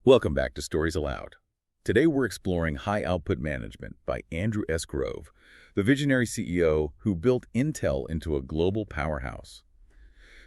Welcome back to Stories Aloud. Today we're exploring High Output Management by Andrew S. Grove, the visionary CEO who built Intel into a global powerhouse.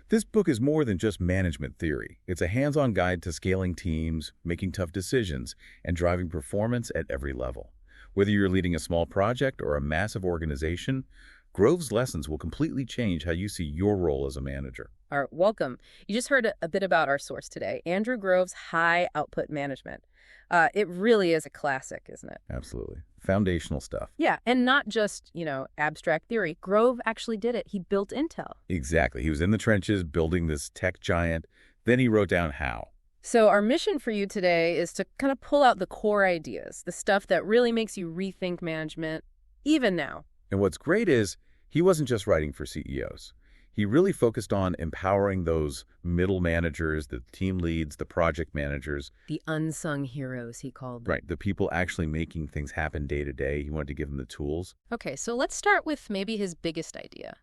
This book is more than just management theory. It's a hands-on guide to scaling teams, making tough decisions, and driving performance at every level. Whether you're leading a small project or a massive organization, Grove's lessons will completely change how you see your role as a manager. All right, welcome. You just heard a bit about our source today, Andrew Grove's High Output Management. It really is a classic, isn't it? Absolutely. Foundational stuff. Yeah, and not just, abstract theory. Grove actually did it. He built Intel. Exactly. He was in the trenches building this tech giant. Then he wrote down how. So our mission for you today is to kind of pull out the core ideas, the stuff that really makes you rethink management, even now. And what's great is he wasn't just writing for CEOs. He really focused on empowering those middle managers, the team leads, the project managers. The unsung heroes, he called them. Right, the people actually making things happen day to day. He wanted to give them the tools. Okay, so let's start with maybe his biggest idea.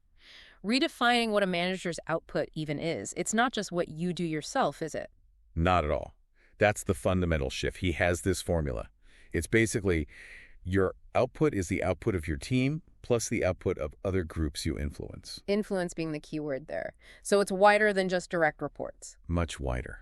Redefining what a manager's output even is. It's not just what you do yourself, is it? Not at all. That's the fundamental shift. He has this formula. It's basically your output is the output of your team plus the output of other groups you influence. Influence being the key word there. So it's wider than just direct reports. Much wider.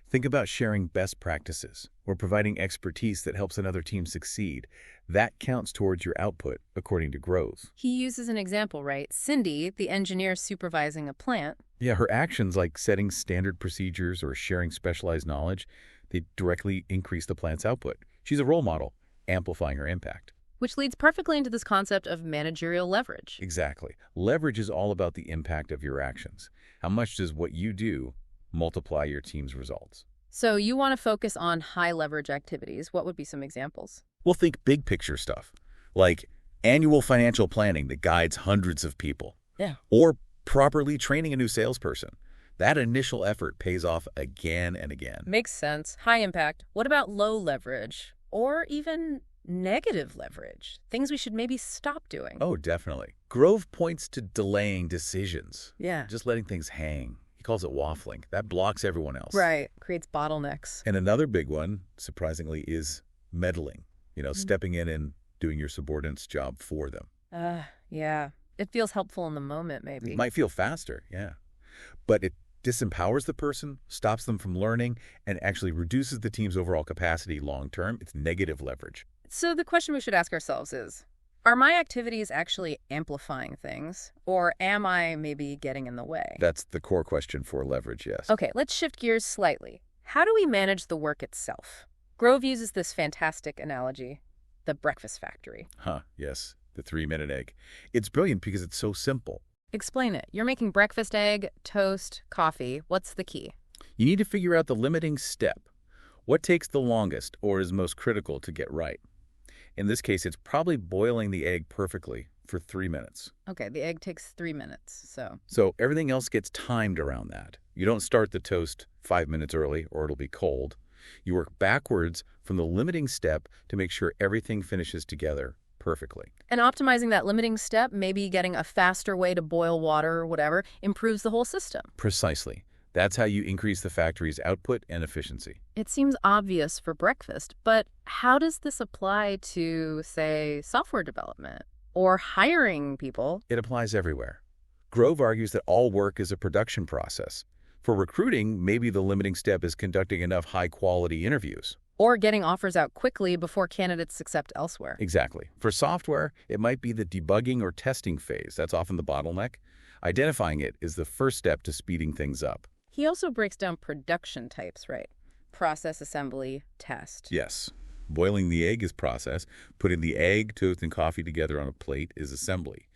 Think about sharing best practices or providing expertise that helps another team succeed. That counts towards your output, according to Grove. He uses an example, right? Cindy, the engineer supervising a plant. Yeah, her actions like setting standard procedures or sharing specialized knowledge, they directly increase the plant's output. She's a role model, amplifying her impact. Which leads perfectly into this concept of managerial leverage. Exactly. Leverage is all about the impact of your actions. How much does what you do multiply your team's results? So you want to focus on high leverage activities. What would be some examples? We'll think big picture stuff, like annual financial planning that guides hundreds of people. Yeah. Or properly training a new salesperson. That initial effort pays off again and again. Makes sense. High impact. What about low leverage? Or even negative leverage? Things we should maybe stop doing. Oh, definitely. Grove points to delaying decisions. Yeah. Just letting things hang. He calls it waffling. That blocks everyone else. Right. Creates bottlenecks. And another big one, surprisingly, is meddling. Stepping in and doing your subordinate's job for them. Yeah. It feels helpful in the moment, maybe. It might feel faster, yeah. But it disempowers the person, stops them from learning, and actually reduces the team's overall capacity long term. It's negative leverage. So the question we should ask ourselves is, are my activities actually amplifying things, or am I maybe getting in the way? That's the core question for leverage, yes. Okay, let's shift gears slightly. How do we manage the work itself? Grove uses this fantastic analogy, the breakfast factory. Yes, the 3-minute egg. It's brilliant because it's so simple. Explain it. You're making breakfast, egg, toast, coffee. What's the key? You need to figure out the limiting step. What takes the longest or is most critical to get right? In this case, it's probably boiling the egg perfectly for 3 minutes. Okay, the egg takes 3 minutes, so. So everything else gets timed around that. You don't start the toast 5 minutes early or it'll be cold. You work backwards from the limiting step to make sure everything finishes together perfectly. And optimizing that limiting step, maybe getting a faster way to boil water or whatever, improves the whole system. Precisely. That's how you increase the factory's output and efficiency. It seems obvious for breakfast, but how does this apply to, say, software development or hiring people? It applies everywhere. Grove argues that all work is a production process. For recruiting, maybe the limiting step is conducting enough high-quality interviews. Or getting offers out quickly before candidates accept elsewhere. Exactly. For software, it might be the debugging or testing phase. That's often the bottleneck. Identifying it is the first step to speeding things up. He also breaks down production types, right? Process, assembly, test. Yes. Boiling the egg is process. Putting the egg, toast, and coffee together on a plate is assembly.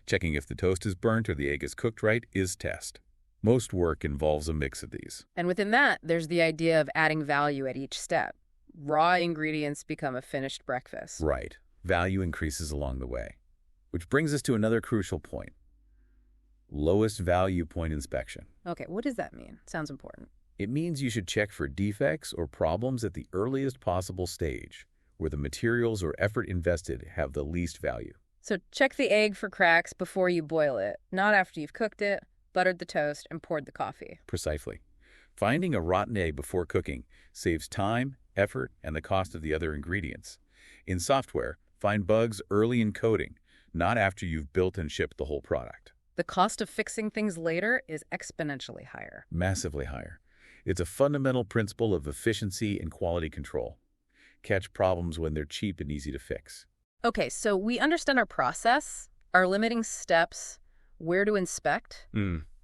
Checking if the toast is burnt or the egg is cooked right is test. Most work involves a mix of these. And within that, there's the idea of adding value at each step. Raw ingredients become a finished breakfast. Right. Value increases along the way. Which brings us to another crucial point. Lowest value point inspection. Okay, what does that mean? Sounds important. It means you should check for defects or problems at the earliest possible stage, where the materials or effort invested have the least value. So check the egg for cracks before you boil it, not after you've cooked it, buttered the toast, and poured the coffee. Precisely. Finding a rotten egg before cooking saves time, effort, and the cost of the other ingredients. In software, find bugs early in coding, not after you've built and shipped the whole product. The cost of fixing things later is exponentially higher. Massively higher. It's a fundamental principle of efficiency and quality control. Catch problems when they're cheap and easy to fix. Okay, so we understand our process, our limiting steps, where to inspect.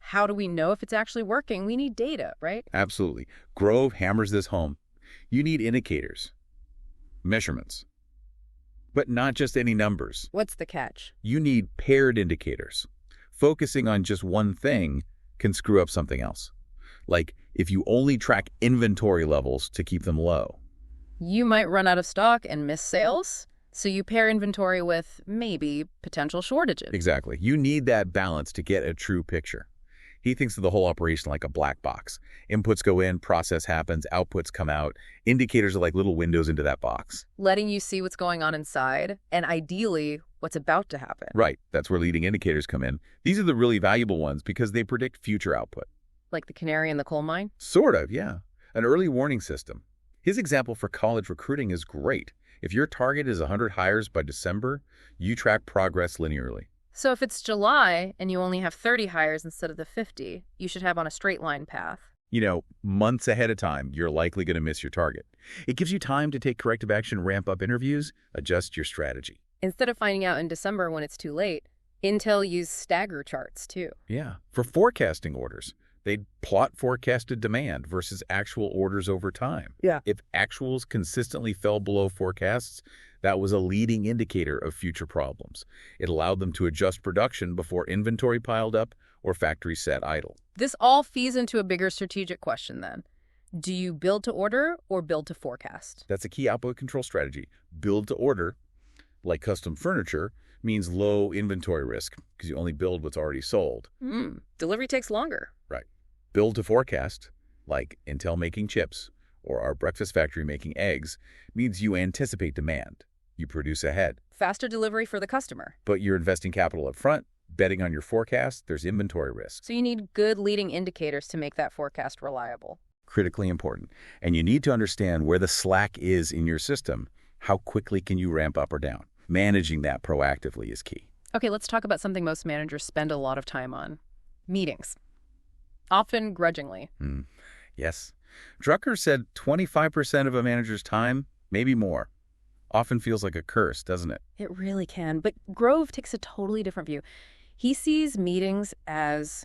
How do we know if it's actually working? We need data, right? Absolutely. Grove hammers this home. You need indicators, measurements, but not just any numbers. What's the catch? You need paired indicators. Focusing on just one thing can screw up something else. Like if you only track inventory levels to keep them low. You might run out of stock and miss sales, so you pair inventory with maybe potential shortages. Exactly. You need that balance to get a true picture. He thinks of the whole operation like a black box. Inputs go in, process happens, outputs come out. Indicators are like little windows into that box. Letting you see what's going on inside, and ideally, what's about to happen. Right. That's where leading indicators come in. These are the really valuable ones because they predict future output. Like the canary in the coal mine? Sort of, yeah. An early warning system. His example for college recruiting is great. If your target is 100 hires by December, you track progress linearly. So if it's July and you only have 30 hires instead of the 50, you should have on a straight line path. You know, months ahead of time, you're likely going to miss your target. It gives you time to take corrective action, ramp up interviews, adjust your strategy. Instead of finding out in December when it's too late, Intel used stagger charts too. Yeah. For forecasting orders, they'd plot forecasted demand versus actual orders over time. Yeah. If actuals consistently fell below forecasts, that was a leading indicator of future problems. It allowed them to adjust production before inventory piled up or factories sat idle. This all feeds into a bigger strategic question then. Do you build to order or build to forecast? That's a key output control strategy. Build to order, like custom furniture, means low inventory risk because you only build what's already sold. Delivery takes longer. Right. Build to forecast, like Intel making chips or our breakfast factory making eggs, means you anticipate demand. You produce ahead. Faster delivery for the customer. But you're investing capital up front, betting on your forecast, there's inventory risk. So you need good leading indicators to make that forecast reliable. Critically important. And you need to understand where the slack is in your system. How quickly can you ramp up or down? Managing that proactively is key. Okay, let's talk about something most managers spend a lot of time on. Meetings. Often grudgingly. Yes. Drucker said 25% of a manager's time, maybe more. Often feels like a curse, doesn't it? It really can. But Grove takes a totally different view. He sees meetings as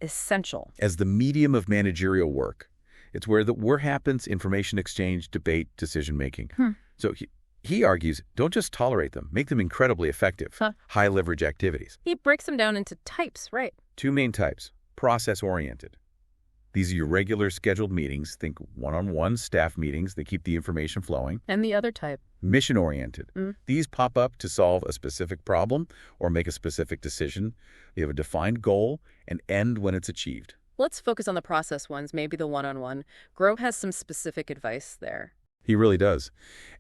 essential. As the medium of managerial work. It's where the work happens, information exchange, debate, decision-making. So he argues, don't just tolerate them, make them incredibly effective, high-leverage activities. He breaks them down into types, right? Two main types, process-oriented. These are your regular scheduled meetings. Think one-on-one staff meetings. They keep the information flowing. And the other type? Mission-oriented. These pop up to solve a specific problem or make a specific decision. They have a defined goal and end when it's achieved. Let's focus on the process ones, maybe the one-on-one. Grove has some specific advice there. He really does.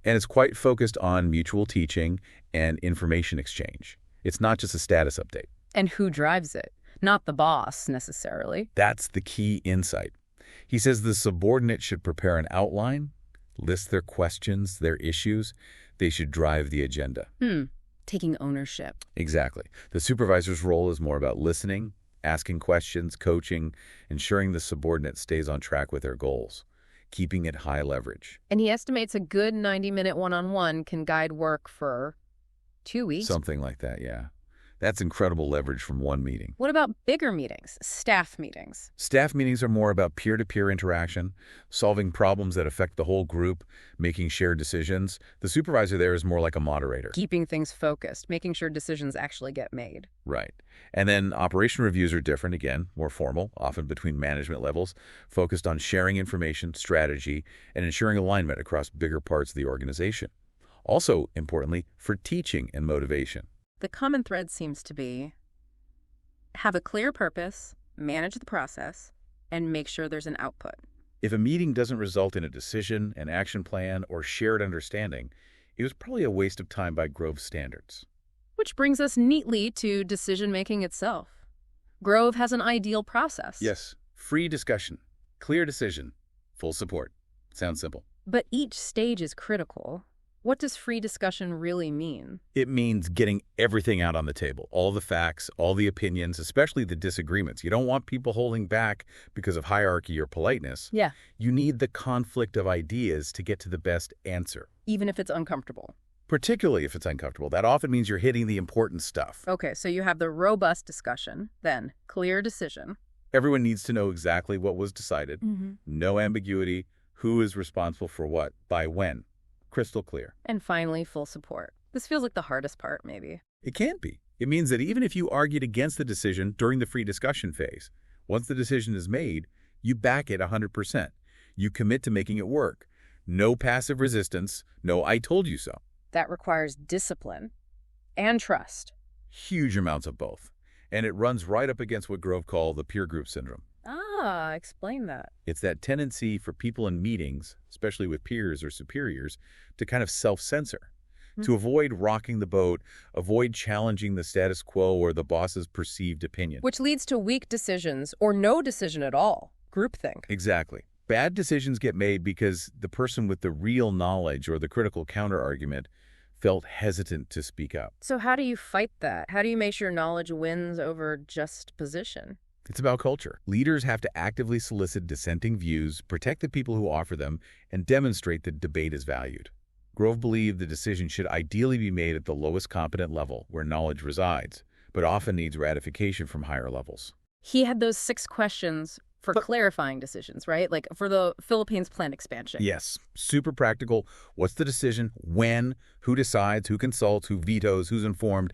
And it's quite focused on mutual teaching and information exchange. It's not just a status update. And who drives it? Not the boss, necessarily. That's the key insight. He says the subordinate should prepare an outline, list their questions, their issues. They should drive the agenda. Taking ownership. Exactly. The supervisor's role is more about listening, asking questions, coaching, ensuring the subordinate stays on track with their goals, keeping it high leverage. And he estimates a good 90-minute one-on-one can guide work for 2 weeks. Something like that, yeah. That's incredible leverage from one meeting. What about bigger meetings, staff meetings? Staff meetings are more about peer-to-peer interaction, solving problems that affect the whole group, making shared decisions. The supervisor there is more like a moderator. Keeping things focused, making sure decisions actually get made. Right. And then operation reviews are different, again, more formal, often between management levels, focused on sharing information, strategy, and ensuring alignment across bigger parts of the organization. Also, importantly, for teaching and motivation. The common thread seems to be have a clear purpose, manage the process, and make sure there's an output. If a meeting doesn't result in a decision, an action plan, or shared understanding, it was probably a waste of time by Grove's standards. Which brings us neatly to decision-making itself. Grove has an ideal process. Yes, free discussion. Clear decision, full support. Sounds simple. But each stage is critical. What does free discussion really mean? It means getting everything out on the table, all the facts, all the opinions, especially the disagreements. You don't want people holding back because of hierarchy or politeness. Yeah. You need the conflict of ideas to get to the best answer. Even if it's uncomfortable. Particularly if it's uncomfortable. That often means you're hitting the important stuff. Okay, so you have the robust discussion, then clear decision. Everyone needs to know exactly what was decided. No ambiguity. Who is responsible for what, by when. Crystal clear. And finally, full support. This feels like the hardest part, maybe. It can't be. It means that even if you argued against the decision during the free discussion phase, once the decision is made, you back it 100%. You commit to making it work. No passive resistance. No, I told you so. That requires discipline and trust. Huge amounts of both. And it runs right up against what Grove called the peer group syndrome. Ah, explain that. It's that tendency for people in meetings, especially with peers or superiors, to kind of self-censor, to avoid rocking the boat, avoid challenging the status quo or the boss's perceived opinion. Which leads to weak decisions or no decision at all. Groupthink. Exactly. Bad decisions get made because the person with the real knowledge or the critical counter-argument felt hesitant to speak up. So how do you fight that? How do you make sure knowledge wins over just position? It's about culture. Leaders have to actively solicit dissenting views, protect the people who offer them, and demonstrate that debate is valued. Grove believed the decision should ideally be made at the lowest competent level, where knowledge resides, but often needs ratification from higher levels. He had those 6 questions for clarifying decisions, right? Like for the Philippines plant expansion. Yes, super practical. What's the decision? When? Who decides? Who consults? Who vetoes? Who's informed?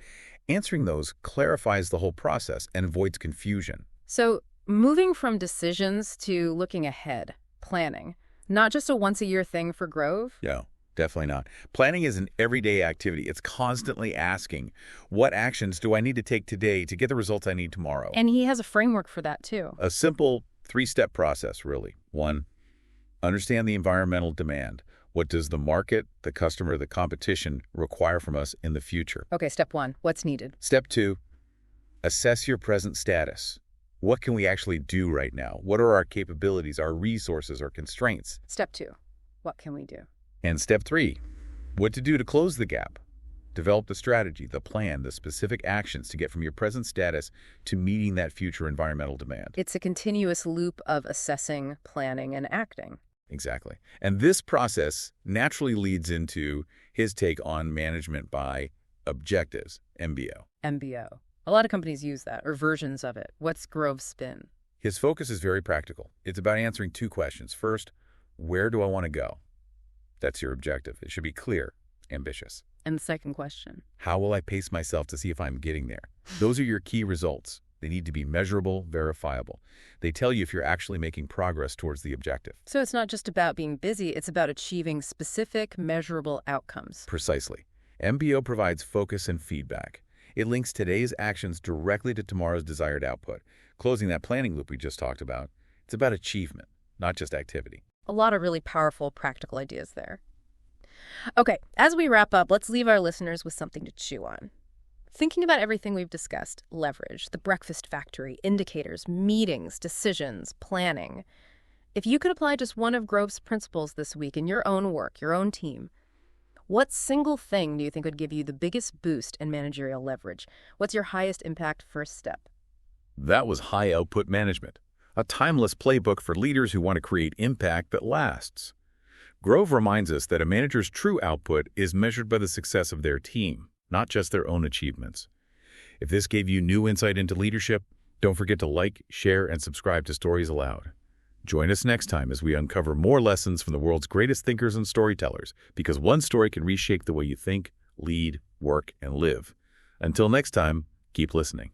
Answering those clarifies the whole process and avoids confusion. So moving from decisions to looking ahead, planning, not just a once-a-year thing for Grove? No, definitely not. Planning is an everyday activity. It's constantly asking, what actions do I need to take today to get the results I need tomorrow? And he has a framework for that, too. A simple 3-step process, really. 1, understand the environmental demand. What does the market, the customer, the competition require from us in the future? Okay, step 1, what's needed? Step 2, assess your present status. What can we actually do right now? What are our capabilities, our resources, our constraints? Step 2, what can we do? And step 3, what to do to close the gap. Develop the strategy, the plan, the specific actions to get from your present status to meeting that future environmental demand. It's a continuous loop of assessing, planning, and acting. Exactly. And this process naturally leads into his take on management by objectives, MBO. MBO. A lot of companies use that, or versions of it. What's Grove's spin? His focus is very practical. It's about answering 2 questions. First, where do I want to go? That's your objective. It should be clear, ambitious. And the second question? How will I pace myself to see if I'm getting there? Those are your key results. They need to be measurable, verifiable. They tell you if you're actually making progress towards the objective. So it's not just about being busy, it's about achieving specific, measurable outcomes. Precisely. MBO provides focus and feedback. It links today's actions directly to tomorrow's desired output, closing that planning loop we just talked about. It's about achievement, not just activity. A lot of really powerful, practical ideas there. Okay, as we wrap up, let's leave our listeners with something to chew on. Thinking about everything we've discussed, leverage, the breakfast factory, indicators, meetings, decisions, planning. If you could apply just one of Grove's principles this week in your own work, your own team, what single thing do you think would give you the biggest boost in managerial leverage? What's your highest impact first step? That was high output management, a timeless playbook for leaders who want to create impact that lasts. Grove reminds us that a manager's true output is measured by the success of their team, not just their own achievements. If this gave you new insight into leadership, don't forget to like, share, and subscribe to Stories Aloud. Join us next time as we uncover more lessons from the world's greatest thinkers and storytellers, because one story can reshape the way you think, lead, work, and live. Until next time, keep listening.